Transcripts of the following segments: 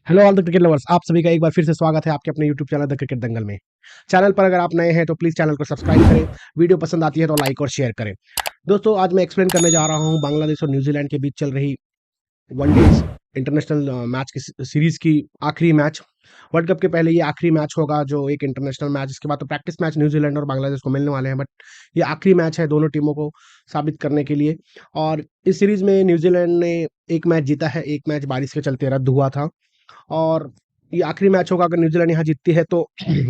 Hello all the cricket lovers, आप सभी का एक बार फिर से स्वागत है आपके अपने यूट्यूब चैनल द क्रिकेट दंगल में। चैनल पर अगर आप नए हैं तो प्लीज़ चैनल को सब्सक्राइब करें, वीडियो पसंद आती है तो लाइक और शेयर करें। दोस्तों, आज मैं एक्सप्लेन करने जा रहा हूँ बांग्लादेश और न्यूजीलैंड के बीच चल रही वनडेज इंटरनेशनल मैच की सीरीज़ की आखिरी मैच। वर्ल्ड कप के पहले ये आखिरी मैच होगा जो एक इंटरनेशनल मैच, इसके बाद तो प्रैक्टिस मैच न्यूजीलैंड और बांग्लादेश को मिलने वाले हैं, बट ये आखिरी मैच है दोनों टीमों को साबित करने के लिए। और इस सीरीज़ में न्यूजीलैंड ने एक मैच जीता है, एक मैच बारिश के चलते रद्द हुआ था। और ये आखिरी मैच होगा, अगर न्यूजीलैंड यहाँ जीतती है तो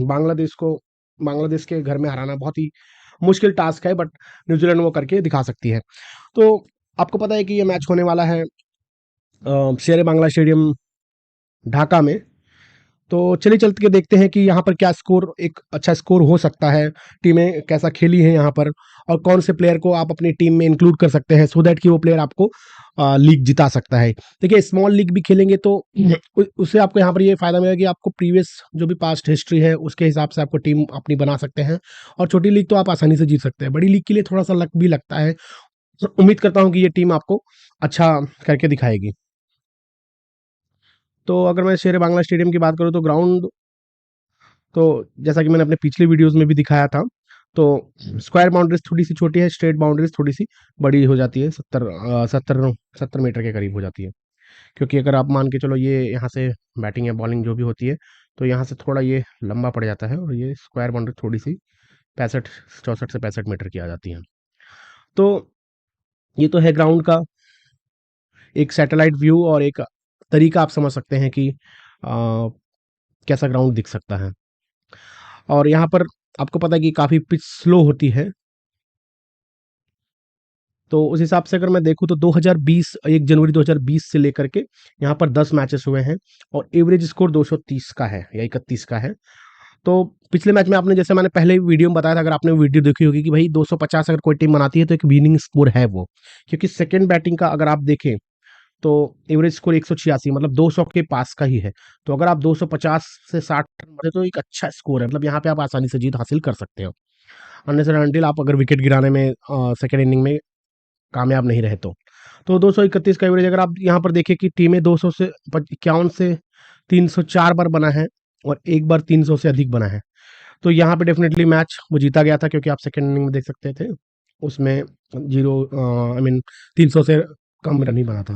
बांग्लादेश के घर में हराना बहुत ही मुश्किल टास्क है, बट न्यूजीलैंड वो करके दिखा सकती है। तो आपको पता है कि ये मैच होने वाला है शेर बांग्ला स्टेडियम ढाका में। तो चलिए चल के देखते हैं कि यहाँ पर क्या स्कोर, एक अच्छा स्कोर हो सकता है, टीमें कैसा खेली हैं यहाँ पर, और कौन से प्लेयर को आप अपनी टीम में इंक्लूड कर सकते हैं सो दैट कि वो प्लेयर आपको लीग जिता सकता है। देखिए, स्मॉल लीग भी खेलेंगे तो उससे आपको यहाँ पर ये फायदा मिलेगा कि आपको प्रीवियस जो भी पास्ट हिस्ट्री है उसके हिसाब से आपको टीम अपनी बना सकते हैं। और छोटी लीग तो आप आसानी से जीत सकते हैं, बड़ी लीग के लिए थोड़ा सा लक भी लगता है। तो उम्मीद करता हूँ कि ये टीम आपको अच्छा करके दिखाएगी। तो अगर मैं शेर बांग्ला स्टेडियम की बात करूँ तो ग्राउंड, तो जैसा कि मैंने अपने पिछले वीडियोस में भी दिखाया था, तो स्क्वायर बाउंड्रीज थोड़ी सी छोटी है, स्ट्रेट बाउंड्रीज थोड़ी सी बड़ी हो जाती है, 70 मीटर के करीब हो जाती है। क्योंकि अगर आप मान के चलो ये यहाँ से बैटिंग या बॉलिंग जो भी होती है, तो यहाँ से थोड़ा ये लंबा पड़ जाता है, और ये स्क्वायर बाउंड्री थोड़ी सी 64 से 65 मीटर की आ जाती है। तो ये तो है ग्राउंड का एक सैटेलाइट व्यू और एक तरीका, आप समझ सकते हैं कि कैसा ग्राउंड दिख सकता है। और यहाँ पर आपको पता है कि काफ़ी पिच स्लो होती है। तो उस हिसाब से अगर मैं देखूँ तो 2020 1 जनवरी 2020 से लेकर के यहाँ पर 10 मैचेस हुए हैं, और एवरेज स्कोर 230 का है या 31 का है। तो पिछले मैच में आपने, जैसे मैंने पहले वीडियो में बताया था, अगर आपने वीडियो देखी होगी, कि भाई 250 अगर कोई टीम बनाती है तो एक विनिंग स्कोर है वो। क्योंकि सेकंड बैटिंग का अगर आप देखें तो एवरेज स्कोर 186, मतलब 200 के पास का ही है। तो अगर आप 250 से 60 रन मारे तो एक अच्छा स्कोर है, मतलब यहाँ पे आप आसानी से जीत हासिल कर सकते हो, अनलेस एंड अनटिल आप अगर विकेट गिराने में सेकंड इनिंग में कामयाब नहीं रहे तो। तो 231 का एवरेज, अगर आप यहाँ पर देखें कि टीमें 200 से 51 से 304 बार बना है, और एक बार 300 से अधिक बना है। तो यहाँ पे डेफिनेटली मैच वो जीता गया था, क्योंकि आप सेकंड इनिंग में देख सकते थे उसमें जीरो, आई मीन 300 से कम रन ही बना था।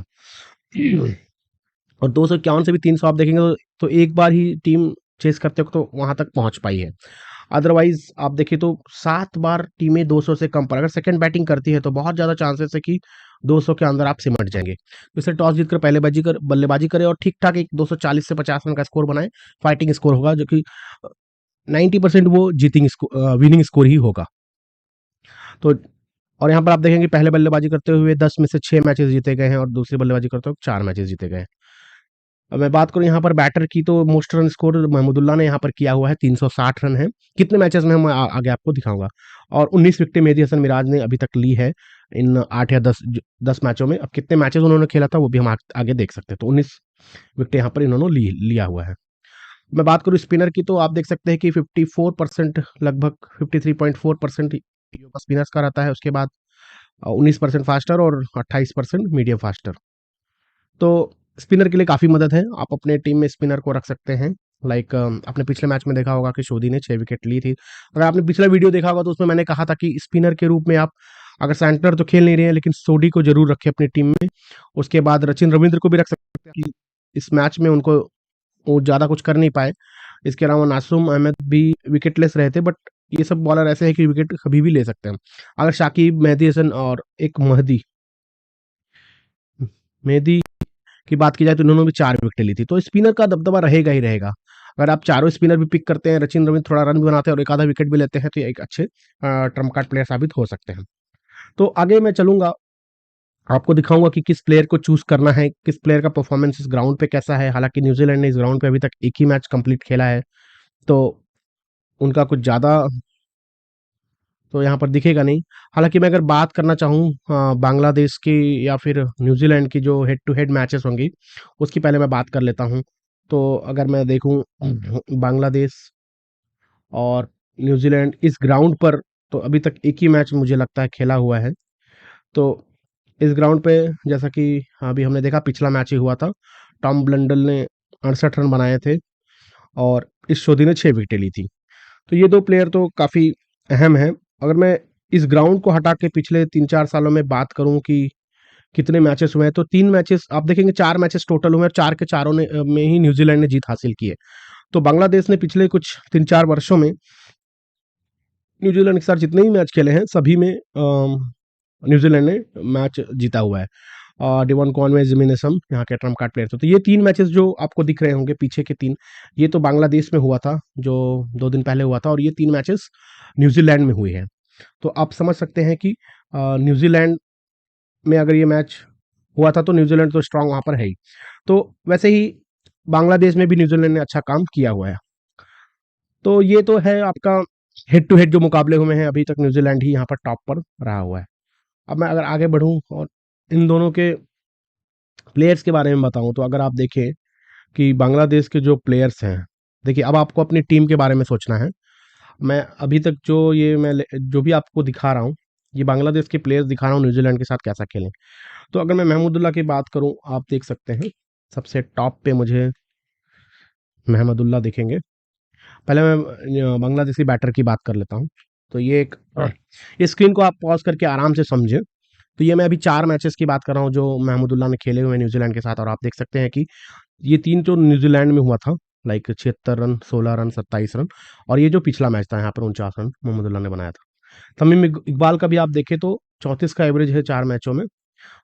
और 251 से भी 300 आप देखेंगे तो एक बार ही टीम चेस करते वक्त तो वहां तक पहुंच पाई है। अदरवाइज आप देखिए तो 7 बार टीमें 200 से कम पर अगर सेकंड बैटिंग करती है तो बहुत ज़्यादा चांसेस है कि 200 के अंदर आप सिमट जाएंगे। तो इसे टॉस जीतकर पहले बल्लेबाजी करें और ठीक ठाक एक 240 से 50 रन का स्कोर बनाए, फाइटिंग स्कोर होगा, जो कि 90% वो जीतिंग विनिंग स्कोर ही होगा। तो और यहाँ पर आप देखेंगे पहले बल्लेबाजी करते हुए 10 में से 6 मैचेस जीते गए हैं, और दूसरी बल्लेबाजी करते हुए 4 मैचेस जीते गए हैं। अब मैं बात करूँ यहाँ पर बैटर की, तो मोस्ट रन स्कोर महमूदुल्लाह ने यहाँ पर किया हुआ है, 360 रन है। कितने मैचेस में हम आगे आपको दिखाऊंगा। और 19 विकेटें मेहदी हसन मिराज ने अभी तक ली है इन 8 या 10 मैचों में। अब कितने मैचेस उन्होंने खेला था वो भी हम आगे देख सकते हैं। तो 19 विकेटें यहाँ पर इन्होंने लिया हुआ है। मैं बात करूँ स्पिनर की, तो आप देख सकते हैं कि 54%, लगभग 53.4% योगा स्पिनर्स का रहता है। उसके बाद 19% फास्टर और 28% मीडियम फास्टर। तो स्पिनर के लिए काफ़ी मदद है, आप अपने टीम में स्पिनर को रख सकते हैं। लाइक आपने पिछले मैच में देखा होगा कि शोधी ने 6 विकेट ली थी। अगर आपने पिछला वीडियो देखा होगा तो उसमें मैंने कहा था कि स्पिनर के रूप में आप, अगर सेंटर तो खेल नहीं रहे हैं, लेकिन सोडी को जरूर रखें अपनी टीम में। उसके बाद रचिन रविंद्र को भी रख सकते हैं कि इस मैच में उनको वो ज़्यादा कुछ कर नहीं पाए। इसके अलावा नासुम अहमद भी विकेटलेस रहे थे, बट ये सब बॉलर ऐसे हैं कि विकेट कभी भी ले सकते हैं। अगर शाकिब, मेहदी हसन और एक मेहदी की बात की जाए तो इन्होंने भी 4 विकेटें ली थी। तो स्पिनर का दबदबा रहेगा ही रहेगा। अगर आप चारों स्पिनर भी पिक करते हैं, सचिन रविंद्र थोड़ा रन भी बनाते हैं और एक आधा विकेट भी लेते हैं, तो ये एक अच्छे ट्रम्प कार्ड प्लेयर साबित हो सकते हैं। तो आगे मैं चलूंगा, आपको दिखाऊंगा कि किस प्लेयर को चूज करना है, किस प्लेयर का परफॉर्मेंस इस ग्राउंड पे कैसा है। हालांकि न्यूजीलैंड ने इस ग्राउंड पे अभी तक एक ही मैच कंप्लीट खेला है, तो उनका कुछ ज़्यादा तो यहाँ पर दिखेगा नहीं। हालांकि मैं अगर बात करना चाहूँ बांग्लादेश की या फिर न्यूजीलैंड की जो हेड टू हेड मैचेस होंगी, उसकी पहले मैं बात कर लेता हूँ। तो अगर मैं देखूँ बांग्लादेश और न्यूजीलैंड इस ग्राउंड पर, तो अभी तक एक ही मैच मुझे लगता है खेला हुआ है। तो इस ग्राउंड पे, जैसा कि अभी हमने देखा पिछला मैच ही हुआ था, टॉम ब्लंडल ने 68 रन बनाए थे और इस सोधी ने 6 विकेटें ली थी। तो ये 2 प्लेयर तो काफ़ी अहम हैं। अगर मैं इस ग्राउंड को हटा के पिछले 3-4 सालों में बात करूँ कि कितने मैचेस हुए हैं, तो 3 मैचेस आप देखेंगे, 4 मैचेस टोटल हुए हैं और 4 के चारों में ही न्यूज़ीलैंड ने जीत हासिल की है। तो बांग्लादेश ने पिछले कुछ 3-4 वर्षों में न्यूज़ीलैंड के साथ जितने भी मैच खेले हैं, सभी में न्यूज़ीलैंड ने मैच जीता हुआ है। डिवॉन कॉनवे, जिमी नेशम यहाँ के ट्रम्प कार्ड प्लेयर थे। तो ये 3 मैचेस जो आपको दिख रहे होंगे पीछे के 3, ये तो बांग्लादेश में हुआ था, जो 2 दिन पहले हुआ था, और ये 3 मैचेस न्यूज़ीलैंड में हुए हैं। तो आप समझ सकते हैं कि न्यूज़ीलैंड में अगर ये मैच हुआ था तो न्यूज़ीलैंड तो स्ट्रांग वहाँ पर है ही। तो वैसे ही बांग्लादेश में भी न्यूज़ीलैंड ने अच्छा काम किया हुआ है। तो ये तो है आपका हेड टू हेड जो मुकाबले हुए हैं, अभी तक न्यूज़ीलैंड ही यहाँ पर टॉप पर रहा हुआ है। अब मैं अगर आगे बढ़ूँ और इन दोनों के प्लेयर्स के बारे में बताऊँ, तो अगर आप देखें कि बांग्लादेश के जो प्लेयर्स हैं, देखिए अब आपको अपनी टीम के बारे में सोचना है। मैं अभी तक जो भी आपको दिखा रहा हूँ, ये बांग्लादेश के प्लेयर्स दिखा रहा हूँ न्यूज़ीलैंड के साथ कैसा खेलें। तो अगर मैं महमूदुल्लाह की बात करूँ, आप देख सकते हैं सबसे टॉप पे मुझे महमूदुल्लाह दिखेंगे। पहले मैं बांग्लादेशी बैटर की बात कर लेता हूँ। तो ये स्क्रीन को आप पॉज़ करके आराम से समझें। तो ये मैं अभी 4 मैचेस की बात कर रहा हूँ जो महमूदुल्लाह ने खेले हुए हैं न्यूज़ीलैंड के साथ, और आप देख सकते हैं कि ये 3 तो न्यूज़ीलैंड में हुआ था, लाइक 76 रन, 16 रन, 27 रन, और ये जो पिछला मैच था यहाँ पर 49 रन महमूदुल्लाह ने बनाया था। तमीम इकबाल का भी आप देखें तो 34 का एवरेज है 4 मैचों में।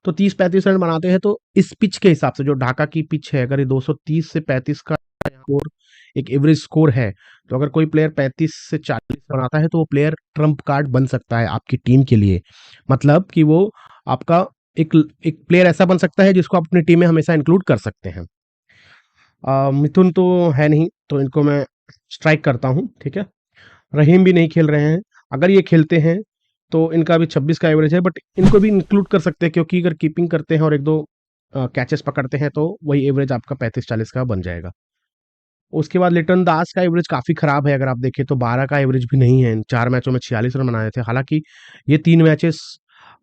तो 30-35 रन बनाते हैं, तो इस पिच के हिसाब से जो ढाका की पिच है, अगर ये 230 से 35 का स्कोर एक एवरेज स्कोर है, तो अगर कोई प्लेयर 35 से 40 बनाता है तो वो प्लेयर ट्रम्प कार्ड बन सकता है आपकी टीम के लिए। मतलब कि वो आपका एक एक प्लेयर ऐसा बन सकता है जिसको आप अपनी टीम में हमेशा इंक्लूड कर सकते हैं। मिथुन तो है नहीं, तो इनको मैं स्ट्राइक करता हूँ, ठीक है। रहीम भी नहीं खेल रहे हैं। अगर ये खेलते हैं तो इनका भी 26 का एवरेज है, बट इनको भी इंक्लूड कर सकते हैं क्योंकि अगर कीपिंग करते हैं और 1-2 कैचेस पकड़ते हैं तो वही एवरेज आपका 35-40 का बन जाएगा। उसके बाद लिटन दास का एवरेज काफ़ी ख़राब है, अगर आप देखें तो 12 का एवरेज भी नहीं है। 4 मैचों में 46 रन बनाए थे। हालाँकि ये 3 मैचेस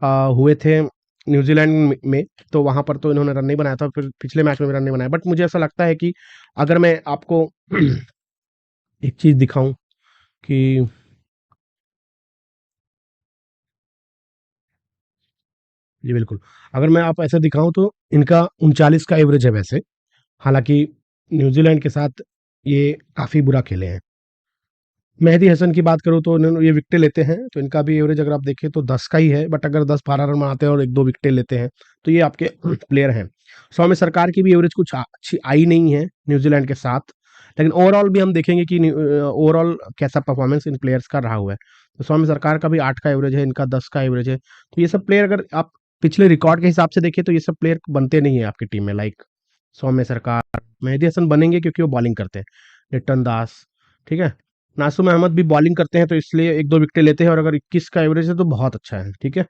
हुए थे न्यूज़ीलैंड में, तो वहाँ पर तो इन्होंने रन नहीं बनाया था, फिर पिछले मैच में भी रन नहीं बनाया। बट मुझे ऐसा लगता है कि अगर मैं आपको एक चीज़ दिखाऊँ कि जी, बिल्कुल। अगर मैं आप ऐसे दिखाऊँ तो इनका 39 का एवरेज है वैसे, हालाँकि न्यूज़ीलैंड के साथ ये काफ़ी बुरा खेले हैं। मेहदी हसन की बात करूँ तो इन्होंने ये विकेटें लेते हैं, तो इनका भी एवरेज अगर आप देखें तो 10 का ही है, बट अगर 10-12 रन बनाते हैं और 1-2 विकेटें लेते हैं, तो ये आपके प्लेयर हैं। सौम्य सरकार की भी एवरेज कुछ अच्छी आई नहीं है न्यूज़ीलैंड के साथ, लेकिन ओवरऑल भी हम देखेंगे कि ओवरऑल कैसा परफॉर्मेंस इन प्लेयर्स का रहा हुआ है। तो सौम्य सरकार का भी 8 का एवरेज है, इनका 10 का एवरेज है। तो ये सब प्लेयर अगर आप पिछले रिकॉर्ड के हिसाब से देखें तो ये सब प्लेयर बनते नहीं है आपकी टीम में, लाइक सौम्य सरकार, मेहदी हसन बनेंगे क्योंकि वो बॉलिंग करते हैं, लिट्टन दास, ठीक है? नासुम अहमद भी बॉलिंग करते हैं तो इसलिए 1-2 विकेटें लेते हैं, और अगर 21 का एवरेज है तो बहुत अच्छा है, ठीक है?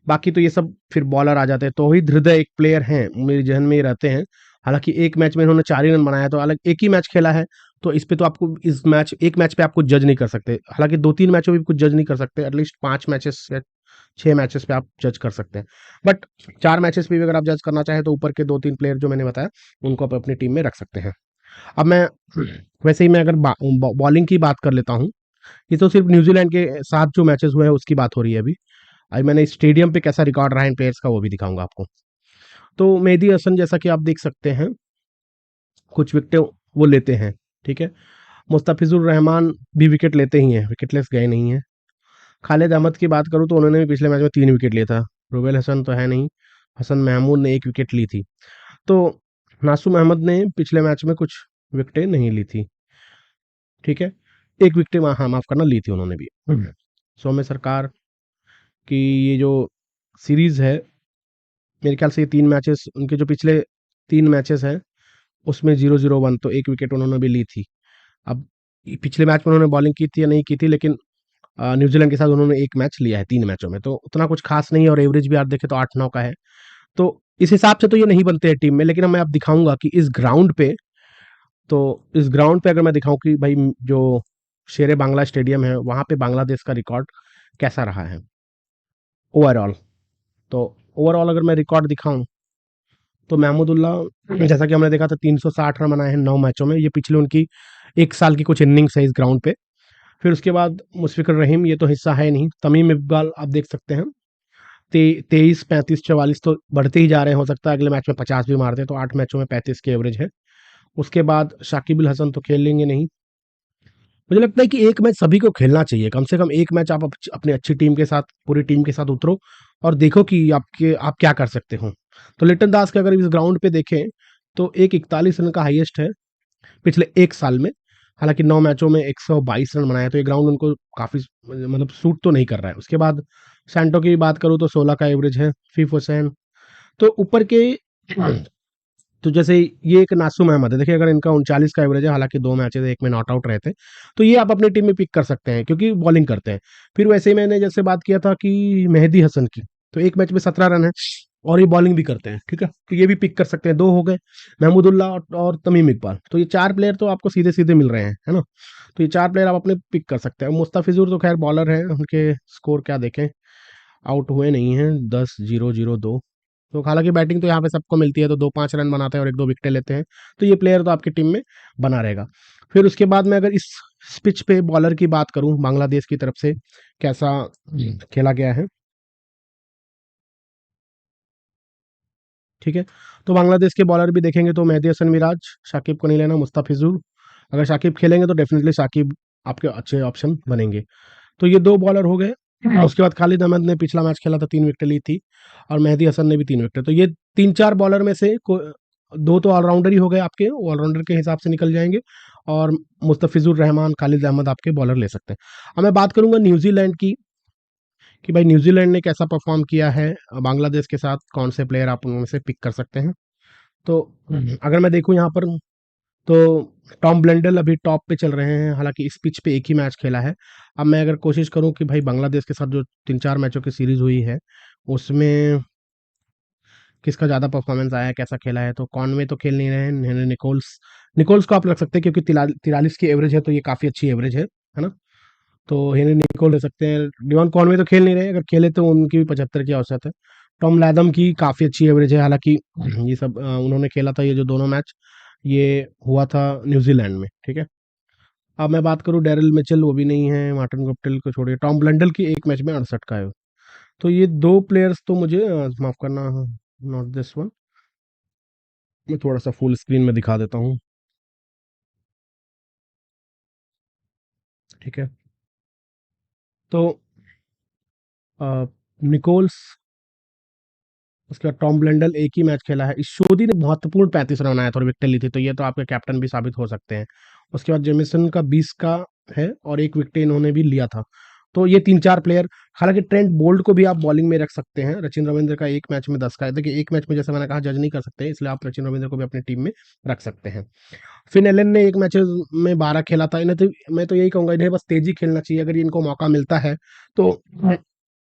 बाकी तो ये सब फिर बॉलर आ जाते हैं। तौहीद हृदय एक प्लेयर हैं, मेरे ज़हन में ये रहते हैं। हालाँकि एक मैच में इन्होंने 4 ही रन बनाया, तो हालाँकि एक ही मैच खेला है, तो इस पे तो आपको इस मैच एक मैच पे आपको जज नहीं कर सकते। हालाँकि 2-3 मैचों में भी कुछ जज नहीं कर सकते, एटलीस्ट 5 मैचेस या 6 मैचेस पे आप जज कर सकते हैं। बट 4 मैचेस पे भी अगर आप जज करना चाहें तो ऊपर के 2-3 प्लेयर जो मैंने बताया, उनको आप अपनी टीम में रख सकते हैं। अब मैं वैसे ही मैं अगर बॉलिंग की बात कर लेता हूँ, ये तो सिर्फ न्यूजीलैंड के साथ जो मैचेस हुए हैं उसकी बात हो रही है अभी। अभी मैंने स्टेडियम पे कैसा रिकॉर्ड रहा है इन प्लेयर्स का वो भी दिखाऊंगा आपको। तो मेहदी हसन जैसा कि आप देख सकते हैं, कुछ विकेटें वो लेते हैं, ठीक है। मुस्तफिजुर रहमान भी विकेट लेते ही हैं, विकेटलेस गए नहीं हैं। खालिद अहमद की बात करूँ तो उन्होंने भी पिछले मैच में 3 विकेट लिया था। रुबेल हसन तो है नहीं, हसन महमूद ने 1 विकेट ली थी। तो नासुम अहमद ने पिछले मैच में कुछ विकेटें नहीं ली थी, ठीक है। 1 विकेट हाँ, माफ़ करना, ली थी उन्होंने भी। सौम्य सरकार की ये जो सीरीज़ है, मेरे ख्याल से ये 3 मैचेस उनके जो पिछले 3 मैचेस हैं, उसमें 0-0-1 तो 1 विकेट उन्होंने भी ली थी। अब पिछले मैच में उन्होंने बॉलिंग की थी या नहीं की थी, लेकिन न्यूज़ीलैंड के साथ उन्होंने 1 मैच लिया है 3 मैचों में, तो उतना कुछ ख़ास नहीं है, और एवरेज भी आप देखें तो 8-9 का है। तो इस हिसाब से तो ये नहीं बनते हैं टीम में, लेकिन मैं अब दिखाऊँगा कि इस ग्राउंड पे अगर मैं दिखाऊँ कि भाई जो शेरे बांग्ला स्टेडियम है, वहाँ पे बांग्लादेश का रिकॉर्ड कैसा रहा है ओवरऑल। तो ओवरऑल अगर मैं रिकॉर्ड दिखाऊँ तो महमूदुल्लाह जैसा कि हमने देखा था 360 रन बनाए हैं 9 मैचों में, ये पिछले उनकी 1 साल की कुछ इनिंग्स है इस ग्राउंड पे। फिर उसके बाद मुशफिकुर रहीम, ये तो हिस्सा है नहीं। तमीम इकबाल आप देख सकते हैं, 23, 35, 44 तो बढ़ते ही जा रहे हैं, हो सकता है अगले मैच में 50 भी मार दें, तो 8 मैचों में 35 की एवरेज है। उसके बाद शाकिब अल हसन तो खेल लेंगे नहीं। मुझे लगता है कि एक मैच सभी को खेलना चाहिए, कम से कम एक मैच आप अपनी अच्छी टीम के साथ, पूरी टीम के साथ उतरो और देखो कि आप क्या कर सकते हो। तो लिटन दास के अगर इस ग्राउंड पे देखें तो एक 41 रन का हाईएस्ट है पिछले 1 साल में। हालाँकि 9 मैचों में 122 रन बनाए, तो ये ग्राउंड उनको काफ़ी मतलब सूट तो नहीं कर रहा है। उसके बाद सैंटो की बात करूँ तो 16 का एवरेज है, फिफ हुसैन। तो ऊपर के तो जैसे ये एक नासुम अहमद है, देखिए अगर इनका 39 का एवरेज है, हालाँकि 2 मैचेज़, 1 में नॉट आउट रहे थे, तो ये आप अपनी टीम में पिक कर सकते हैं क्योंकि बॉलिंग करते हैं। फिर वैसे ही मैंने जैसे बात किया था कि मेहदी हसन की, तो 1 मैच में 17 रन है और ये बॉलिंग भी करते हैं, ठीक है? तो ये भी पिक कर सकते हैं, 2 हो गए, महमूदुल्लाह और तमीम इकबाल। तो ये 4 प्लेयर तो आपको सीधे-सीधे मिल रहे हैं, है ना? तो ये 4 प्लेयर आप अपने पिक कर सकते हैं। मुस्तफिजुर तो खैर बॉलर हैं, उनके स्कोर क्या देखें, आउट हुए नहीं हैं, 10, 0, 0, 2। तो हालाँकि बैटिंग तो यहाँ पे सबको मिलती है, तो 2-5 रन बनाते हैं और 1-2 विकेटें लेते हैं। तो ये प्लेयर तो आपकी टीम में बना रहेगा। फिर उसके बाद मैं अगर इस पिच पे बॉलर की बात करूँ, बांग्लादेश की तरफ से कैसा खेला गया है, ठीक है? तो बांग्लादेश के बॉलर भी देखेंगे तो मेहदी हसन मिराज, शाकिब को नहीं लेना, मुस्तफिजुर। अगर शाकिब खेलेंगे तो डेफिनिटली शाकिब आपके अच्छे ऑप्शन बनेंगे। तो ये 2 बॉलर हो गए। उसके बाद खालिद अहमद ने पिछला मैच खेला था, 3 विकेटें ली थी और मेहदी हसन ने भी 3 विकेट। तो ये 3-4 बॉलर में से को 2 तो ऑलराउंडर ही हो गए आपके, ऑलराउंडर के हिसाब से निकल जाएँगे और मुस्तफिजुर रहमान, खालिद अहमद आपके बॉलर ले सकते हैं। अब मैं बात करूँगा न्यूज़ीलैंड की कि भाई न्यूज़ीलैंड ने कैसा परफ़ॉर्म किया है बांग्लादेश के साथ, कौन से प्लेयर आप उनमें से पिक कर सकते हैं। तो अगर मैं देखूँ यहाँ पर तो टॉम ब्लेंडल अभी टॉप पे चल रहे हैं, हालाँकि इस पिच पे एक ही मैच खेला है। अब मैं अगर कोशिश करूँ कि भाई बांग्लादेश के साथ जो 3-4 मैचों की सीरीज़ हुई है, उसमें किसका ज़्यादा परफ़ॉर्मेंस आया है, कैसा खेला है, तो कॉनवे तो खेल नहीं रहे हैं, हेनरी निकोल्स। निकोल्स को आप रख सकते हैं क्योंकि 43 की एवरेज है, तो ये काफ़ी अच्छी एवरेज है ना? तो हेनरी निकोल ले सकते हैं। डिवॉन कॉनवे तो खेल नहीं रहे, अगर खेले तो उनकी भी 75 की औसत है। टॉम लैथम की काफ़ी अच्छी एवरेज है, हालाँकि ये सब उन्होंने खेला था, ये जो दोनों मैच, ये हुआ था न्यूज़ीलैंड में, ठीक है? अब मैं बात करूँ डेरिल मिचेल, वो भी नहीं है, मार्टिन गुप्टिल को छोड़िए, टॉम ब्लंडल की एक मैच में 68 का है। तो ये 2 प्लेयर्स तो मुझे माफ़ करना, नॉट दिस वन, मैं थोड़ा-सा फुल स्क्रीन में दिखा देता हूँ, ठीक है? तो अ, निकोल्स, उसके बाद टॉम ब्लेंडल एक ही मैच खेला है। इशोदी ने महत्वपूर्ण 35 रन बनाया था और विकेट ली थी, तो ये तो आपके कैप्टन भी साबित हो सकते हैं। उसके बाद जेमिसन का 20 का है और 1 विकेट इन्होंने भी लिया था। तो ये 3-4 प्लेयर, हालाँकि ट्रेंट बोल्ट को भी आप बॉलिंग में रख सकते हैं। सचिन रविंद्र का 1 मैच में 10 का है। देखिए 1 मैच में जैसे मैंने कहा जज नहीं कर सकते, इसलिए आप सचिन रविंद्र को भी अपनी टीम में रख सकते हैं। फिन एलन ने 1 मैच में 12 खेला था। इन्हें तो मैं तो यही कहूँगा, इन्हें बस तेज़ी खेलना चाहिए। अगर इनको मौका मिलता है तो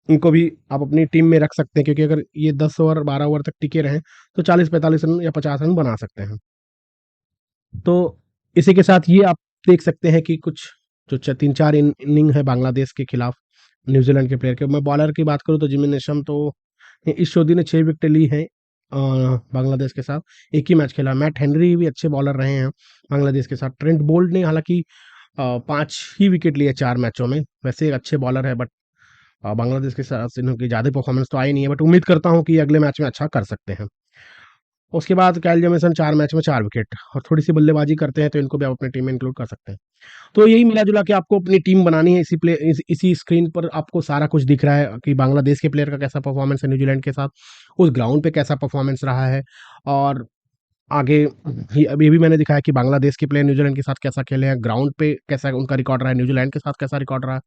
इनको भी आप अपनी टीम में रख सकते हैं क्योंकि अगर ये 10 ओवर 12 ओवर तक टिके रहें तो 40-45 रन या 50 रन बना सकते हैं। तो इसी के साथ ये आप देख सकते हैं कि कुछ जो 3-4 इनिंग है बांग्लादेश के खिलाफ न्यूजीलैंड के प्लेयर के। मैं बॉलर की बात करूँ तो जिमी नेशम, तो इस शोधी ने 6 विकेटें ली हैं बांग्लादेश के साथ, एक ही मैच खेला। मैट हेनरी भी अच्छे बॉलर रहे हैं बांग्लादेश के साथ। ट्रेंट बोल्ट ने हालांकि 5 ही विकेट लिए 4 मैचों में, वैसे एक अच्छे बॉलर है, बट बांग्लादेश के साथ इनकी ज़्यादा परफॉर्मेंस तो आई नहीं है, बट उम्मीद करता हूँ कि ये अगले मैच में अच्छा कर सकते हैं। उसके बाद काइल जेमिसन 4 मैच में 4 विकेट और थोड़ी-सी बल्लेबाज़ी करते हैं, तो इनको भी आप अपनी टीम में इंक्लूड कर सकते हैं। तो यही मिला-जुला के आपको अपनी टीम बनानी है, इसी स्क्रीन पर आपको सारा कुछ दिख रहा है कि बांग्लादेश के प्लेयर का कैसा परफॉर्मेंस है न्यूजीलैंड के साथ, उस ग्राउंड पे कैसा परफॉर्मेंस रहा है और आगे ये अब ये भी मैंने दिखाया कि बांग्लादेश के प्लेयर न्यूजीलैंड के साथ कैसा खेले हैं, ग्राउंड पे कैसा उनका रिकॉर्ड रहा है, न्यूजीलैंड के साथ कैसा रिकॉर्ड रहा है।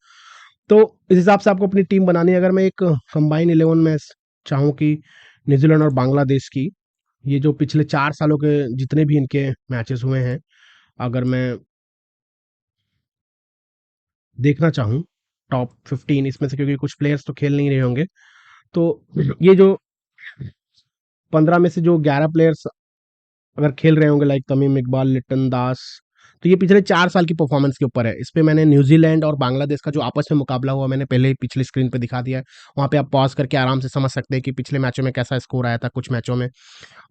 तो इस हिसाब से आपको अपनी टीम बनानी है। अगर मैं एक कंबाइन 11 में चाहूँ कि न्यूजीलैंड और बांग्लादेश की ये जो पिछले 4 सालों के जितने भी इनके मैचेस हुए हैं, अगर मैं देखना चाहूँ टॉप 15 इसमें से, क्योंकि कुछ प्लेयर्स तो खेल नहीं रहे होंगे, तो ये जो 15 में से जो 11 प्लेयर्स अगर खेल रहे होंगे, लाइक तमीम इकबाल, लिटन दास, तो ये पिछले 4 साल की परफॉर्मेंस के ऊपर है। इस पे मैंने न्यूज़ीलैंड और बांग्लादेश का जो आपस में मुकाबला हुआ मैंने पहले ही पिछली स्क्रीन पे दिखा दिया है। वहाँ पे आप पॉज़ करके आराम से समझ सकते हैं कि पिछले मैचों में कैसा स्कोर आया था कुछ मैचों में,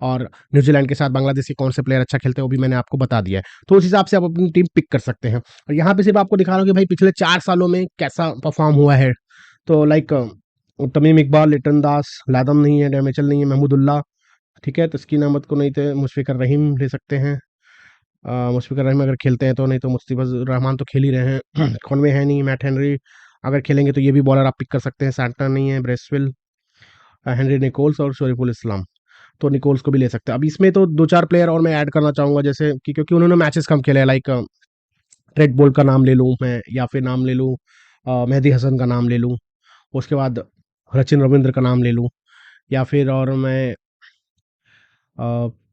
और न्यूज़ीलैंड के साथ बांग्लादेश के कौन से प्लेयर अच्छा खेलते हैं वो भी मैंने आपको बता दिया है। तो उस हिसाब से आप अपनी टीम पिक कर सकते हैं। और यहाँ पे सिर्फ़ आपको दिखा रहा हूँ कि भाई पिछले 4 सालों में कैसा परफॉर्म हुआ है। तो लाइक तमीम इकबाल, लिटन दास, लादम नहीं है, डेमिचल नहीं है, महमूदुल्लाह, ठीक है, तस्कीन अहमद को नहीं थे, मुशफ़िक़ुर रहीम ले सकते हैं। मुशफ़िक़ुर रहीम अगर खेलते हैं तो, नहीं तो मुस्तफ़िज़ुर रहमान तो खेल ही रहे हैं। कॉनवे है नहीं, मैट हेनरी अगर खेलेंगे तो ये भी बॉलर आप पिक कर सकते हैं। सैंटनर नहीं है, ब्रेसवेल, हेनरी निकोल्स और शरीफुल इस्लाम, तो निकोल्स को भी ले सकते हैं। अब इसमें तो 2-4 प्लेयर और मैं ऐड करना चाहूँगा, जैसे कि क्योंकि उन्होंने मैचेस कम खेले हैं, लाइक ट्रेंट बोल्ट का नाम ले लूँ मैं, या फिर नाम ले लूँ मेहदी हसन का नाम ले लूँ, उसके बाद सचिन रविंद्र का नाम ले लूँ, या फिर और मैं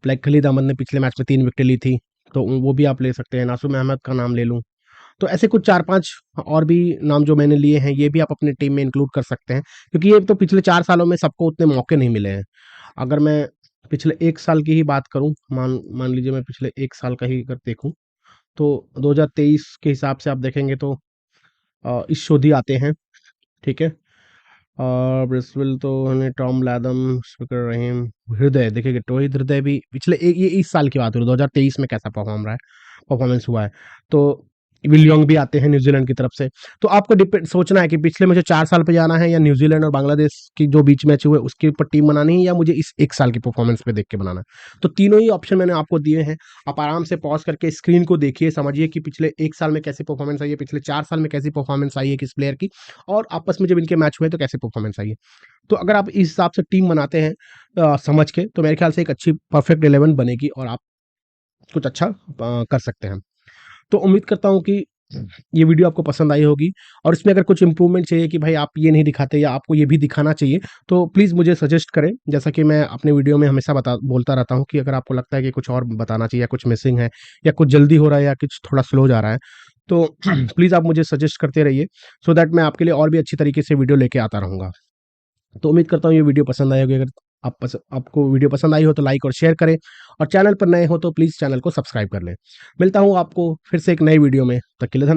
लाइक खलीद अहमद ने पिछले मैच में 3 विकेटें ली थी, तो वो भी आप ले सकते हैं। नासुम अहमद का नाम ले लूँ। तो ऐसे कुछ 4-5 और भी नाम जो मैंने लिए हैं, ये भी आप अपनी टीम में इंक्लूड कर सकते हैं, क्योंकि ये तो पिछले 4 सालों में सबको उतने मौके नहीं मिले हैं। अगर मैं पिछले 1 साल की ही बात करूँ, मान मान लीजिए मैं पिछले 1 साल का ही अगर देखूँ, तो 2023 के हिसाब से आप देखेंगे तो इस शोधी आते हैं, ठीक है? ब्रिस्वेल तो है, टॉम लैथम, स्पीकर रहीम, हृदय देखिए, टोहिद हृदय भी पिछले ये इस साल की बात हो रही है, 2023 में कैसा परफॉर्मेंस हुआ है। तो विल यंग भी आते हैं न्यूजीलैंड की तरफ से। तो आपको डिपेंड सोचना है कि पिछले मुझे 4 साल पे जाना है, या न्यूजीलैंड और बांग्लादेश की जो बीच मैच हुए उसके ऊपर टीम बनानी है, या मुझे इस 1 साल की परफॉर्मेंस पे देख के बनाना है। तो तीनों ही ऑप्शन मैंने आपको दिए हैं। आप आराम से पॉज़ करके स्क्रीन को देखिए, समझिए कि पिछले 1 साल में कैसी परफॉर्मेंस आई है, पिछले 4 साल में कैसी परफॉर्मेंस आई है किस प्लेयर की, और आपस में जब इनके मैच हुए तो कैसे परफॉर्मेंस आई है। तो अगर आप इस हिसाब से टीम बनाते हैं समझ के, तो मेरे ख्याल से एक अच्छी परफेक्ट 11 बनेगी और आप कुछ अच्छा कर सकते हैं। तो उम्मीद करता हूँ कि ये वीडियो आपको पसंद आई होगी, और इसमें अगर कुछ इम्प्रूवमेंट चाहिए कि भाई आप ये नहीं दिखाते या आपको ये भी दिखाना चाहिए, तो प्लीज़ मुझे सजेस्ट करें। जैसा कि मैं अपने वीडियो में हमेशा बोलता रहता हूँ कि अगर आपको लगता है कि कुछ और बताना चाहिए, या कुछ मिसिंग है, या कुछ जल्दी हो रहा है, या कुछ थोड़ा स्लो जा रहा है, तो प्लीज़ आप मुझे सजेस्ट करते रहिए, सो दैट मैं आपके लिए और भी अच्छी तरीके से वीडियो लेके आता रहूँगा। तो उम्मीद करता हूँ ये वीडियो पसंद आई होगी। अगर आपको वीडियो पसंद आई हो तो लाइक और शेयर करें, और चैनल पर नए हो तो प्लीज़ चैनल को सब्सक्राइब कर लें। मिलता हूँ आपको फिर से एक नई वीडियो में, तब तक के लिए धन्यवाद।